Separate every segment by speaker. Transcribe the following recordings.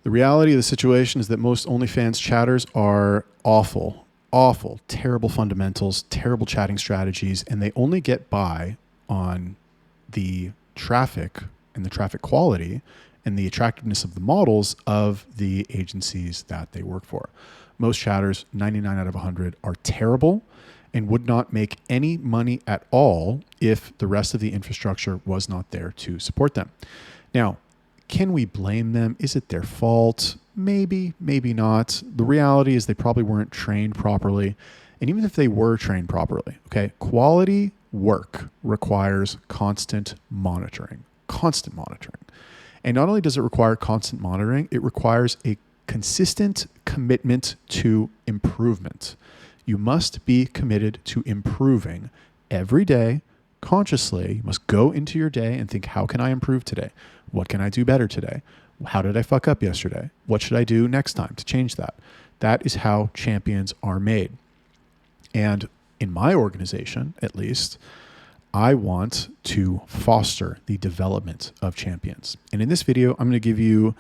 Speaker 1: The reality of the situation is that most OnlyFans chatters are awful, terrible fundamentals, terrible chatting strategies, and they only get by on the traffic and the traffic quality and the attractiveness of the models of the agencies that they work for. Most chatters, 99 out of 100, are terrible and would not make any money at all if the rest of the infrastructure was not there to support them. Now, can we blame them? Is it their fault? Maybe, maybe not. The reality is they probably weren't trained properly. And even if they were trained properly, okay, quality work requires constant monitoring. And not only does it require constant monitoring, it requires a consistent commitment to improvement. You must be committed to improving every day consciously. You must go into your day and think, how can I improve today? What can I do better today? How did I fuck up yesterday? What should I do next time to change that? That is how champions are made. And in my organization, at least, I want to foster the development of champions. And in this video, I'm going to give you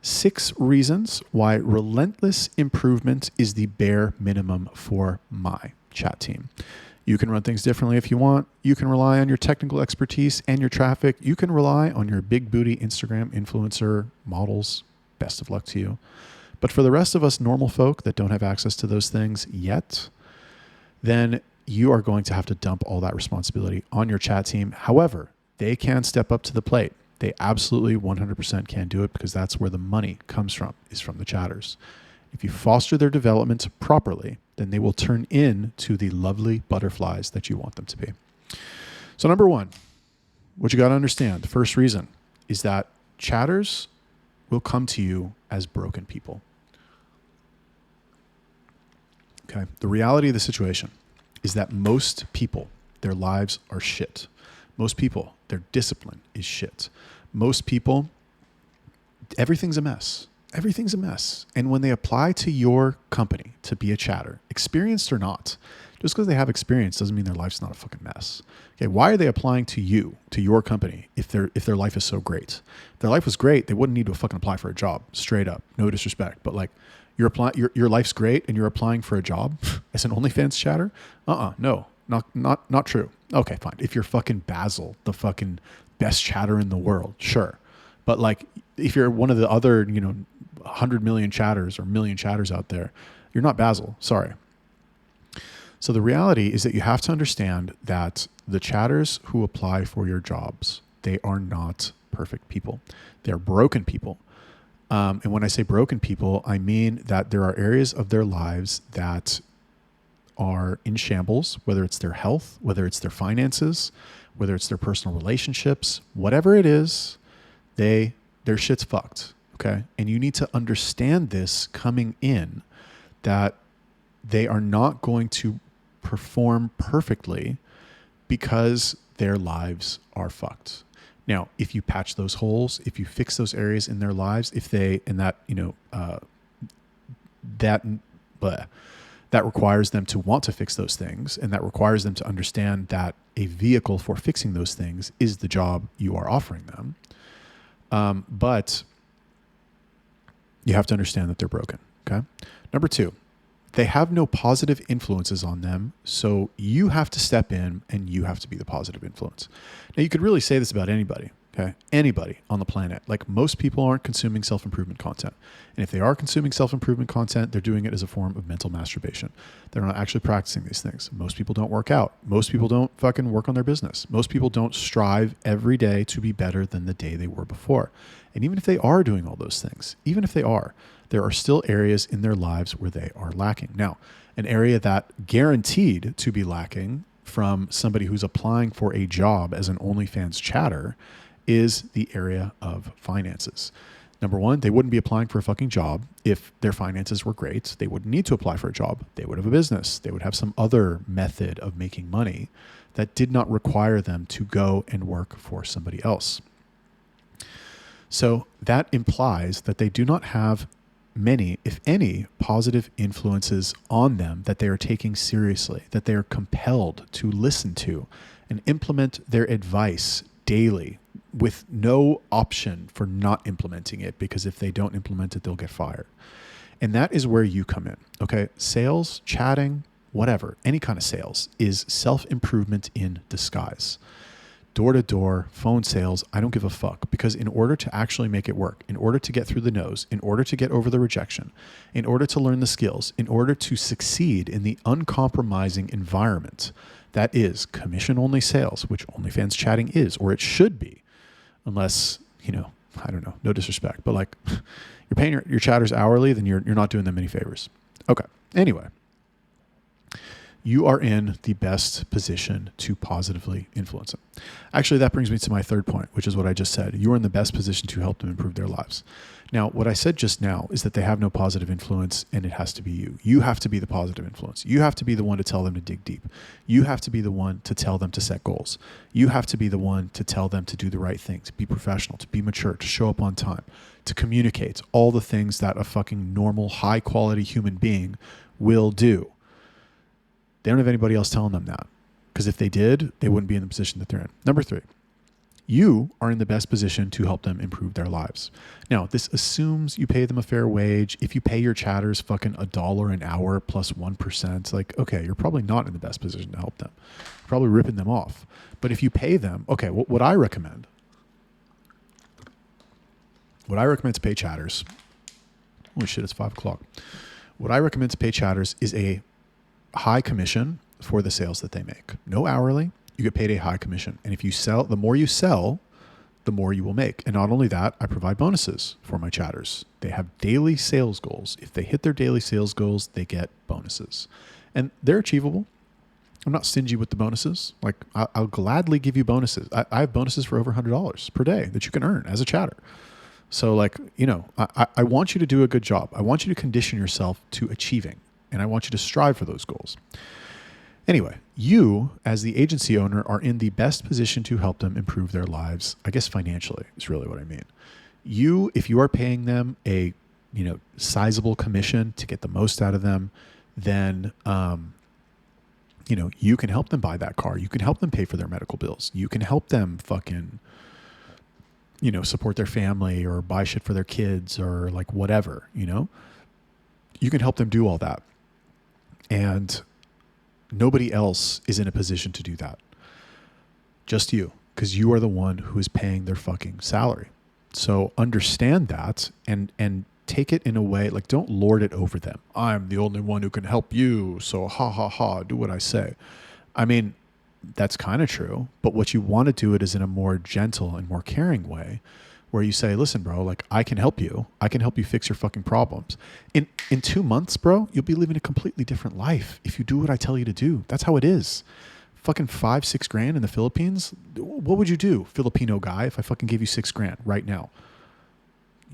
Speaker 1: 6 reasons why relentless improvement is the bare minimum for my chat team. You can run things differently if you want. You can rely on your technical expertise and your traffic. You can rely on your big booty Instagram influencer models. Best of luck to you. But for the rest of us normal folk that don't have access to those things yet, then you are going to have to dump all that responsibility on your chat team. However, they can step up to the plate. They absolutely 100% can do it because that's where the money comes from, is from the chatters. If you foster their development properly, then they will turn into the lovely butterflies that you want them to be. So number 1, what you got to understand, the first reason is that chatters will come to you as broken people. Okay. The reality of the situation is that most people, their lives are shit. Most people, their discipline is shit. Most people, everything's a mess. Everything's a mess. And when they apply to your company to be a chatter, experienced or not, just because they have experience doesn't mean their life's not a fucking mess. Okay, why are they applying to you, to your company, if their life is so great? If their life was great, they wouldn't need to fucking apply for a job. Straight up, no disrespect, but like your life's great and you're applying for a job as an OnlyFans chatter? No, not true. Okay, fine. If you're fucking Basil, the fucking best chatter in the world, sure. But like, if you're one of the other, 100 million chatters or million chatters out there, you're not Basil. Sorry. So the reality is that you have to understand that the chatters who apply for your jobs, they are not perfect people. They're broken people. And when I say broken people, I mean that there are areas of their lives that are in shambles, whether it's their health, whether it's their finances, whether it's their personal relationships, whatever it is, their shit's fucked. Okay. And you need to understand this coming in, that they are not going to perform perfectly because their lives are fucked. Now, if you patch those holes, if you fix those areas in their lives, that requires them to want to fix those things, and that requires them to understand that a vehicle for fixing those things is the job you are offering them. But you have to understand that they're broken. Okay. Number 2, they have no positive influences on them. So you have to step in and you have to be the positive influence. Now, you could really say this about anybody. Okay. Anybody on the planet. Like, most people aren't consuming self-improvement content. And if they are consuming self-improvement content, they're doing it as a form of mental masturbation. They're not actually practicing these things. Most people don't work out. Most people don't fucking work on their business. Most people don't strive every day to be better than the day they were before. And even if they are doing all those things, even if they are, there are still areas in their lives where they are lacking. Now, an area that guaranteed to be lacking from somebody who's applying for a job as an OnlyFans chatter is the area of finances. Number 1, they wouldn't be applying for a fucking job if their finances were great. They wouldn't need to apply for a job. They would have a business. They would have some other method of making money that did not require them to go and work for somebody else. So that implies that they do not have many, if any, positive influences on them that they are taking seriously, that they are compelled to listen to and implement their advice daily, with no option for not implementing it, because if they don't implement it, they'll get fired. And that is where you come in. Okay. Sales, chatting, whatever, any kind of sales is self-improvement in disguise. Door-to-door, phone sales, I don't give a fuck, because in order to actually make it work, in order to get through the no's, in order to get over the rejection, in order to learn the skills, in order to succeed in the uncompromising environment that is commission-only sales, which OnlyFans chatting is, or it should be, unless, I don't know, no disrespect, but like you're paying your chatters hourly, then you're not doing them any favors. Okay. Anyway, you are in the best position to positively influence them. Actually, that brings me to my third point, which is what I just said. You are in the best position to help them improve their lives. Now, what I said just now is that they have no positive influence, and it has to be you. You have to be the positive influence. You have to be the one to tell them to dig deep. You have to be the one to tell them to set goals. You have to be the one to tell them to do the right thing, to be professional, to be mature, to show up on time, to communicate all the things that a fucking normal, high quality human being will do. They don't have anybody else telling them that, because if they did, they wouldn't be in the position that they're in. Number 3, you are in the best position to help them improve their lives. Now, this assumes you pay them a fair wage. If you pay your chatters fucking $1 an hour plus 1%, like, okay, you're probably not in the best position to help them. You're probably ripping them off. But if you pay them, okay, what I recommend to pay chatters, holy shit, it's 5:00. What I recommend to pay chatters is a high commission for the sales that they make. No hourly, you get paid a high commission. And if you sell, the more you sell, the more you will make. And not only that, I provide bonuses for my chatters. They have daily sales goals. If they hit their daily sales goals, they get bonuses. And they're achievable. I'm not stingy with the bonuses. Like, I'll gladly give you bonuses. I have bonuses for over $100 per day that you can earn as a chatter. So like, I want you to do a good job. I want you to condition yourself to achieving. And I want you to strive for those goals. Anyway, you as the agency owner are in the best position to help them improve their lives. I guess financially is really what I mean. If you are paying them a, sizable commission to get the most out of them, then, you can help them buy that car. You can help them pay for their medical bills. You can help them fucking, support their family or buy shit for their kids or like whatever, You can help them do all that. And nobody else is in a position to do that. Just you, because you are the one who is paying their fucking salary. So understand that and take it in a way, like, don't lord it over them. I'm the only one who can help you, so ha ha ha, do what I say. I mean, that's kind of true, but what you want to do it is in a more gentle and more caring way, where you say, listen, bro, like, I can help you. I can help you fix your fucking problems. In 2 months, bro, you'll be living a completely different life if you do what I tell you to do. That's how it is. Fucking $5-6 grand in the Philippines. What would you do, Filipino guy, if I fucking gave you $6 grand right now?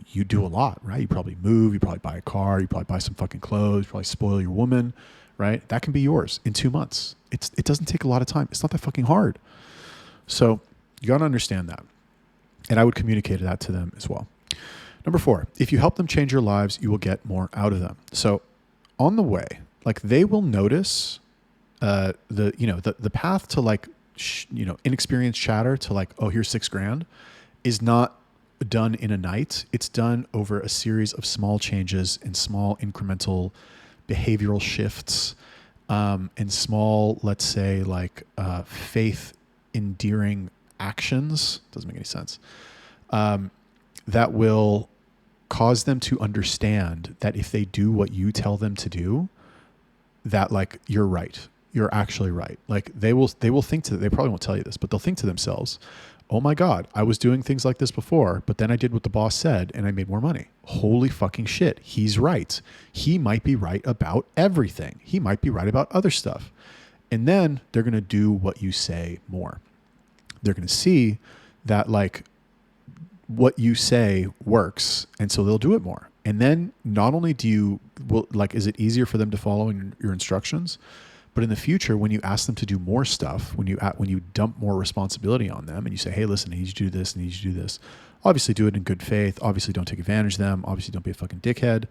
Speaker 1: You do a lot, right? You probably move. You probably buy a car. You probably buy some fucking clothes. You probably spoil your woman, right? That can be yours in 2 months. It doesn't take a lot of time. It's not that fucking hard. So you got to understand that. And I would communicate that to them as well. Number 4, if you help them change your lives, you will get more out of them. So on the way, like, they will notice the path to like, inexperienced chatter to like, oh, here's $6 grand is not done in a night. It's done over a series of small changes and small incremental behavioral shifts, and small, let's say, like, faith endearing actions, doesn't make any sense, that will cause them to understand that if they do what you tell them to do, that, like, you're right. You're actually right. Like, they will think they probably won't tell you this, but they'll think to themselves, oh my God, I was doing things like this before, but then I did what the boss said and I made more money. Holy fucking shit. He's right. He might be right about everything. He might be right about other stuff. And then they're going to do what you say more. They're going to see that, like, what you say works, and so they'll do it more. And then not only is it easier for them to follow your instructions, but in the future, when you ask them to do more stuff, when you dump more responsibility on them and you say, hey, listen, I need you to do this, I need you to do this, Obviously do it in good faith. Obviously don't take advantage of them. Obviously don't be a fucking dickhead.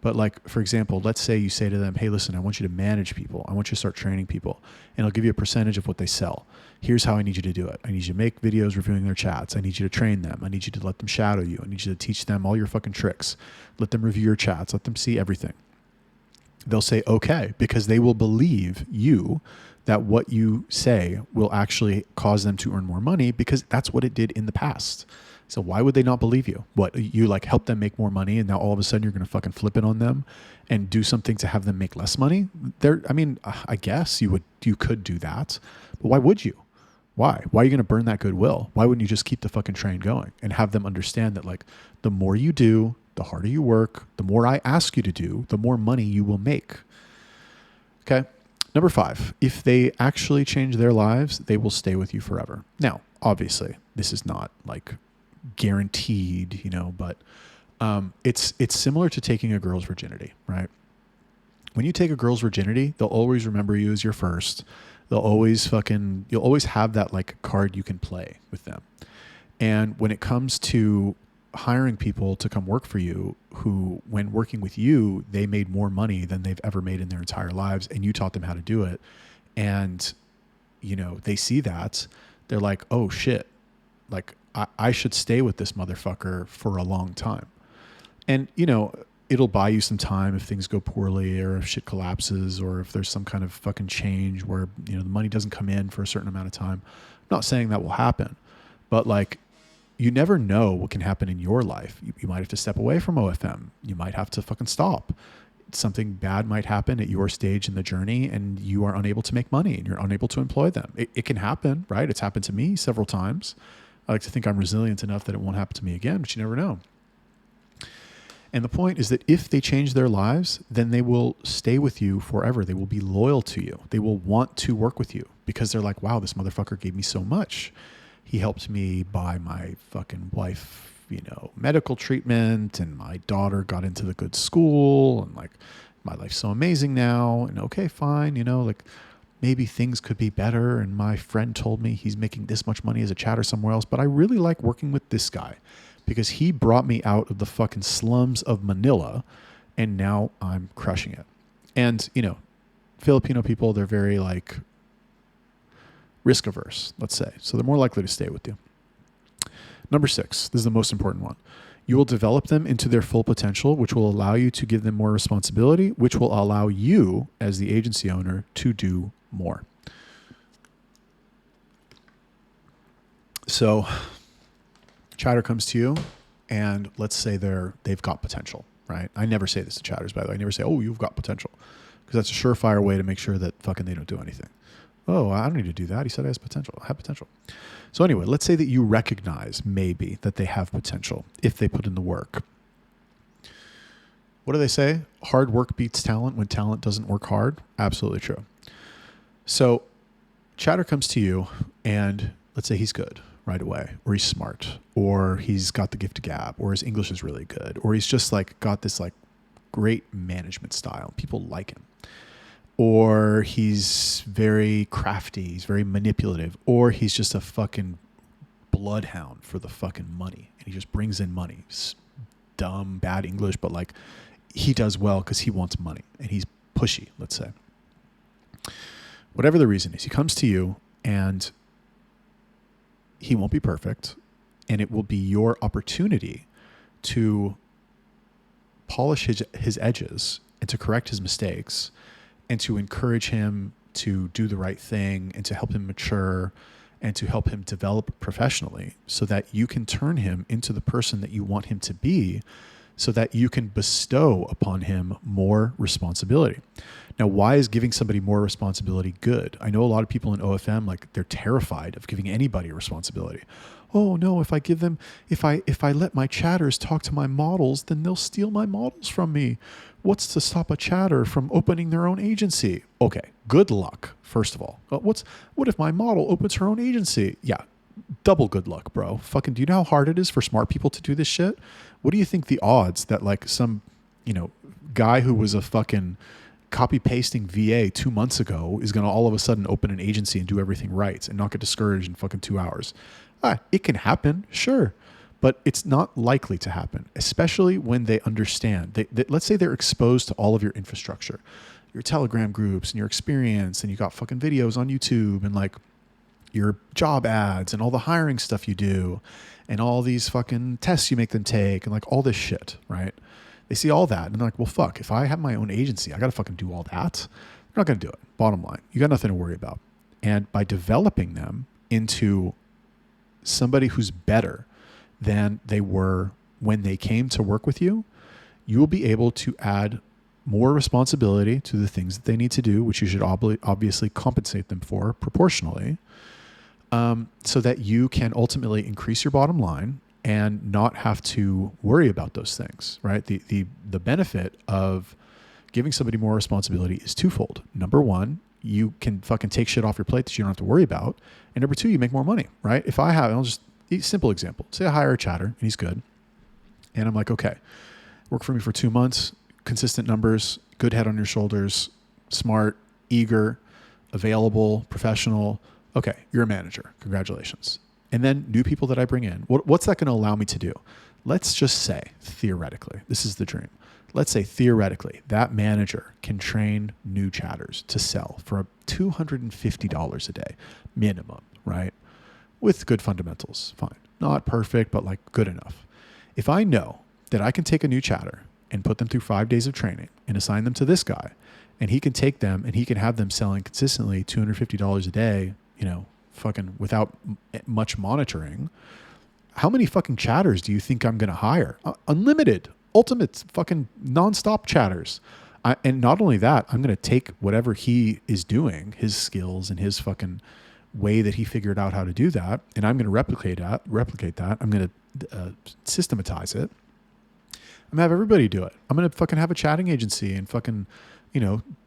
Speaker 1: But like, for example, let's say you say to them, hey, listen, I want you to manage people. I want you to start training people, and I'll give you a percentage of what they sell. Here's how I need you to do it. I need you to make videos reviewing their chats. I need you to train them. I need you to let them shadow you. I need you to teach them all your fucking tricks. Let them review your chats. Let them see everything. They'll say, okay, because they will believe you that what you say will actually cause them to earn more money, because that's what it did in the past. So why would they not believe you? What, you like help them make more money, and now all of a sudden you're going to fucking flip it on them and do something to have them make less money? I guess you could do that, but why would you? Why? Why are you going to burn that goodwill? Why wouldn't you just keep the fucking train going and have them understand that, like, the more you do, the harder you work, the more I ask you to do, the more money you will make. Okay. Number 5, if they actually change their lives, they will stay with you forever. Now, obviously, this is not like guaranteed, but it's similar to taking a girl's virginity, right? When you take a girl's virginity, they'll always remember you as your first. You'll always have that like card you can play with them. And when it comes to hiring people to come work for you, who, when working with you, they made more money than they've ever made in their entire lives, and you taught them how to do it, and they see that, they're like, oh shit, like I should stay with this motherfucker for a long time. And it'll buy you some time if things go poorly, or if shit collapses, or if there's some kind of fucking change where the money doesn't come in for a certain amount of time. I'm not saying that will happen, but like, you never know what can happen in your life. You might have to step away from OFM. You might have to fucking stop. Something bad might happen at your stage in the journey, and you are unable to make money, and you're unable to employ them. It can happen, right? It's happened to me several times. I like to think I'm resilient enough that it won't happen to me again, but you never know. And the point is that if they change their lives, then they will stay with you forever. They will be loyal to you. They will want to work with you because they're like, wow, this motherfucker gave me so much. He helped me buy my fucking wife, medical treatment, and my daughter got into the good school, and like, my life's so amazing now. And okay, fine. Like, maybe things could be better. And my friend told me he's making this much money as a chatter somewhere else, but I really like working with this guy because he brought me out of the fucking slums of Manila, and now I'm crushing it. And, Filipino people, they're very like risk averse, let's say. So they're more likely to stay with you. Number 6, this is the most important one. You will develop them into their full potential, which will allow you to give them more responsibility, which will allow you as the agency owner to do more. So chatter comes to you, and let's say they've got potential, right? I never say this to chatters, by the way. I never say, oh, you've got potential, because that's a surefire way to make sure that fucking they don't do anything. Oh, I don't need to do that. He said I have potential. I have potential. So anyway, let's say that you recognize maybe that they have potential if they put in the work. What do they say? Hard work beats talent when talent doesn't work hard. Absolutely true. So chatter comes to you, and let's say he's good right away, or he's smart, or he's got the gift of gab, or his English is really good, or he's just like got this like great management style. People like him. Or he's very crafty, he's very manipulative, or he's just a fucking bloodhound for the fucking money, and he just brings in money. It's dumb, bad English, but like, he does well because he wants money, and he's pushy, let's say. Whatever the reason is, he comes to you, and he won't be perfect, and it will be your opportunity to polish his edges and to correct his mistakes, and to encourage him to do the right thing, and to help him mature, and to help him develop professionally, so that you can turn him into the person that you want him to be, so that you can bestow upon him more responsibility. Now, why is giving somebody more responsibility good? I know a lot of people in OFM, like, they're terrified of giving anybody a responsibility. Oh no, if I let my chatters talk to my models, then they'll steal my models from me. What's to stop a chatter from opening their own agency? Okay, good luck, first of all. What if my model opens her own agency? Yeah, double good luck, bro. Fucking, do you know how hard it is for smart people to do this shit? What do you think the odds that like some, guy who was a fucking copy pasting VA 2 months ago is going to all of a sudden open an agency and do everything right and not get discouraged in fucking 2 hours? It can happen, sure. But it's not likely to happen, especially when they understand. Let's say they're exposed to all of your infrastructure, your Telegram groups and your experience, and you got fucking videos on YouTube and like your job ads and all the hiring stuff you do and all these fucking tests you make them take and like all this shit, right? They see all that and they're like, well, fuck, if I have my own agency, I got to fucking do all that. They're not going to do it. Bottom line, you got nothing to worry about. And by developing them into somebody who's better than they were when they came to work with you, you will be able to add more responsibility to the things that they need to do, which you should obviously compensate them for proportionally, so that you can ultimately increase your bottom line and not have to worry about those things, right? The benefit of giving somebody more responsibility is twofold. Number one, you can fucking take shit off your plate that you don't have to worry about. And number two, you make more money, right? If I have, I'll just, simple example. Say I hire a chatter and he's good. And I'm like, okay, work for me for 2 months, consistent numbers, good head on your shoulders, smart, eager, available, professional. Okay, you're a manager. Congratulations. And then new people that I bring in, what's that going to allow me to do? Let's just say, theoretically, this is the dream. Let's say theoretically that manager can train new chatters to sell for $250 a day minimum, right? With good fundamentals, fine. Not perfect, but like good enough. If I know that I can take a new chatter and put them through 5 days of training and assign them to this guy, and he can take them and he can have them selling consistently $250 a day, fucking without much monitoring, how many fucking chatters do you think I'm going to hire? Unlimited, ultimate fucking nonstop chatters. And not only that, I'm going to take whatever he is doing, his skills and his fucking way that he figured out how to do that, and I'm going to replicate that. I'm going to systematize it. I'm going to have everybody do it. I'm going to fucking have a chatting agency and fucking,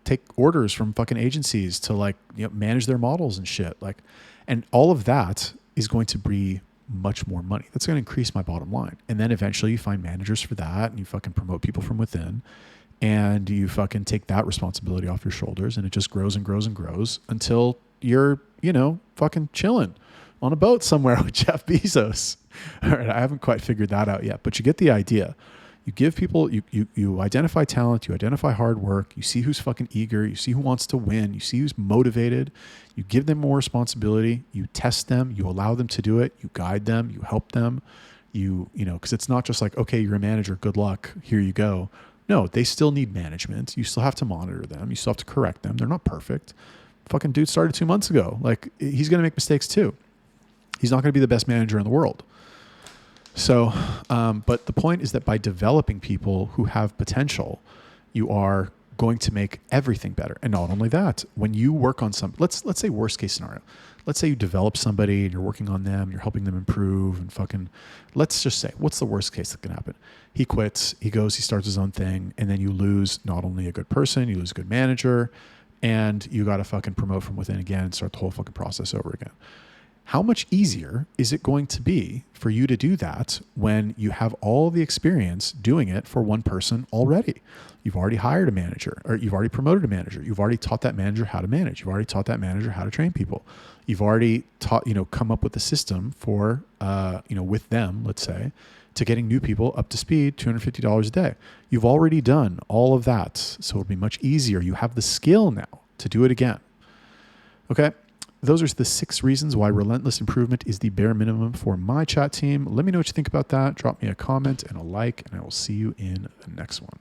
Speaker 1: take orders from fucking agencies to like, manage their models and shit. Like, and all of that is going to be much more money. That's going to increase my bottom line. And then eventually you find managers for that and you fucking promote people from within and you fucking take that responsibility off your shoulders, and it just grows and grows and grows until you're, fucking chilling on a boat somewhere with Jeff Bezos. All right. I haven't quite figured that out yet, but you get the idea. You give people, you identify talent, you identify hard work, you see who's fucking eager, you see who wants to win, you see who's motivated, you give them more responsibility, you test them, you allow them to do it, you guide them, you help them, because it's not just like, okay, you're a manager, good luck, here you go. No, they still need management. You still have to monitor them. You still have to correct them. They're not perfect. Fucking dude started 2 months ago. Like, he's going to make mistakes too. He's not going to be the best manager in the world. So, but the point is that by developing people who have potential, you are going to make everything better. And not only that, when you work on let's say worst case scenario, let's say you develop somebody and you're working on them, you're helping them improve and fucking, let's just say, what's the worst case that can happen? He quits, he starts his own thing, and then you lose not only a good person, you lose a good manager, and you got to fucking promote from within again and start the whole fucking process over again. How much easier is it going to be for you to do that when you have all the experience doing it for one person already? You've already hired a manager, or you've already promoted a manager. You've already taught that manager how to manage. You've already taught that manager how to train people. You've already come up with a system for, with them, let's say, to getting new people up to speed, $250 a day. You've already done all of that. So it'll be much easier. You have the skill now to do it again. Okay. Those are the 6 reasons why relentless improvement is the bare minimum for my chat team. Let me know what you think about that. Drop me a comment and a like, and I will see you in the next one.